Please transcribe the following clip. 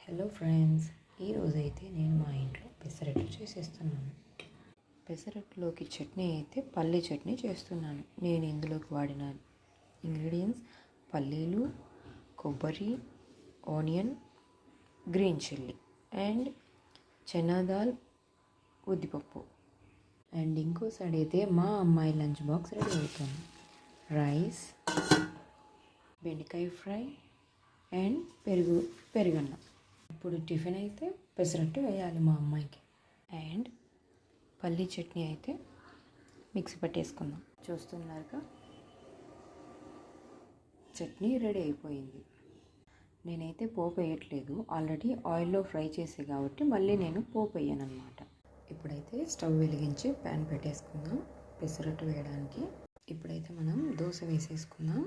Hello friends, ఈరోజైతే నేను మా ఇంట్లో పెసరట్లు చేసేస్తున్నాను. పెసరట్లోకి చట్నీ అయితే పల్లీ చట్నీ చేస్తున్నాను. నేను ఇందులోకి వాడిన ఇంగ్రీడియంట్స్ పల్లీలు, కొబ్బరి, onion, green chilli and chana dal, ఉద్దిపప్పు. అండ్ ఇంకో సైడ్ అయితే మా అమ్మాయి లంచ్ బాక్స్ రెడీ అవుతుంది. రైస్, బెండకాయ ఫ్రై అండ్ పెరుగన్నం. ఇప్పుడు టిఫిన్ అయితే పెసరట్టు వేయాలి మా అమ్మాయికి. అండ్ పల్లీ చట్నీ అయితే మిక్సీ పట్టేసుకుందాం. చూస్తున్నారుగా, చట్నీ రెడీ అయిపోయింది. నేనైతే పోపు వేయట్లేదు, ఆల్రెడీ ఆయిల్లో ఫ్రై చేసే కాబట్టి మళ్ళీ నేను పోపు వేయను అనమాట. ఇప్పుడైతే స్టవ్ వెలిగించి ప్యాన్ పెట్టేసుకుందాం పెసరట్టు వేయడానికి. ఇప్పుడైతే మనం దోశ వేసేసుకుందాం.